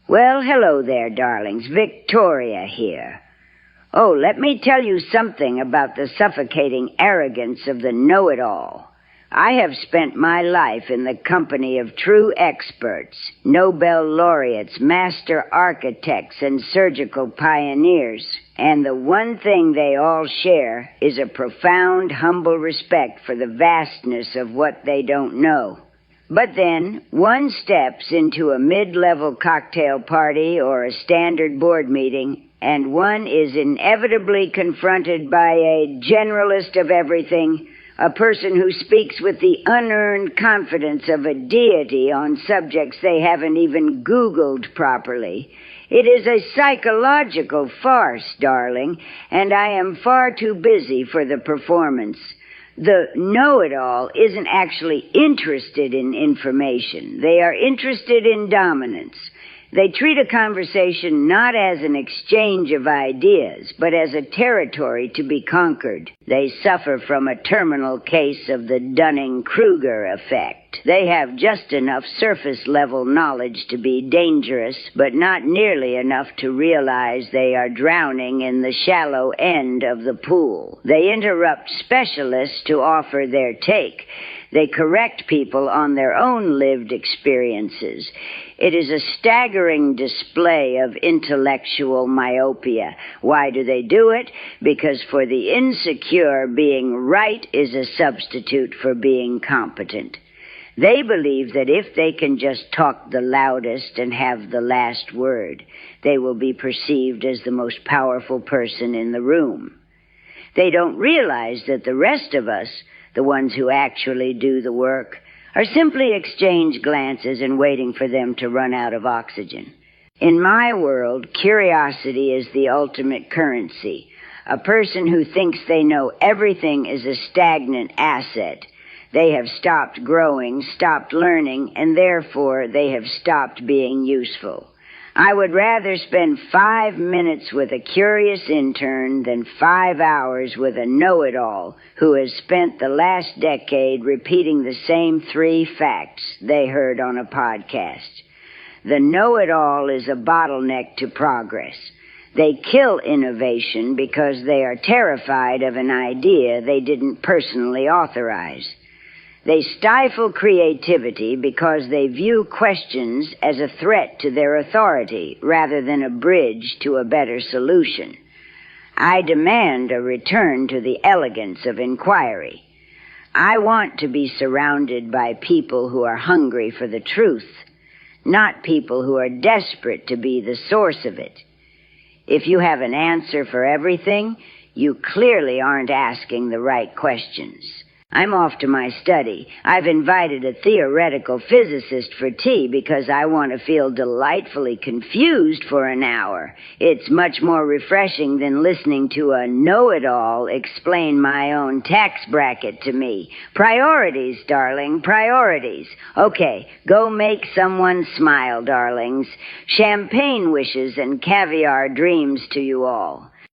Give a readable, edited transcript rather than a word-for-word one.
Well, hello there, darlings. Victoria here. Oh, let me tell you something about the suffocating arrogance of the know-it-all. I have spent my life in the company of true experts, Nobel laureates, master architects, and surgical pioneers. And the one thing they all share is a profound, humble respect for the vastness of what they don't know. But then, one steps into a mid-level cocktail party or a standard board meeting, and one is inevitably confronted by a generalist of everything, a person who speaks with the unearned confidence of a deity on subjects they haven't even Googled properly. It is a psychological farce, darling, and I am far too busy for the performance. The know-it-all isn't actually interested in information. They are interested in dominance. They treat a conversation not as an exchange of ideas, but as a territory to be conquered. They suffer from a terminal case of the Dunning-Kruger effect. They have just enough surface-level knowledge to be dangerous, but not nearly enough to realize they are drowning in the shallow end of the pool. They interrupt specialists to offer their take. They correct people on their own lived experiences. It is a staggering display of intellectual myopia. Why do they do it? Because for the insecure, being right is a substitute for being competent. They believe that if they can just talk the loudest and have the last word, they will be perceived as the most powerful person in the room. They don't realize that the rest of us, the ones who actually do the work, are simply exchange glances and waiting for them to run out of oxygen. In my world, curiosity is the ultimate currency. A person who thinks they know everything is a stagnant asset. They have stopped growing, stopped learning, and therefore they have stopped being useful. I would rather spend 5 minutes with a curious intern than 5 hours with a know-it-all who has spent the last decade repeating the same 3 facts they heard on a podcast. The know-it-all is a bottleneck to progress. They kill innovation because they are terrified of an idea they didn't personally authorize. They stifle creativity because they view questions as a threat to their authority rather than a bridge to a better solution. I demand a return to the elegance of inquiry. I want to be surrounded by people who are hungry for the truth, not people who are desperate to be the source of it. If you have an answer for everything, you clearly aren't asking the right questions. I'm off to my study. I've invited a theoretical physicist for tea because I want to feel delightfully confused for an hour. It's much more refreshing than listening to a know-it-all explain my own tax bracket to me. Priorities, darling, priorities. Okay, go make someone smile, darlings. Champagne wishes and caviar dreams to you all.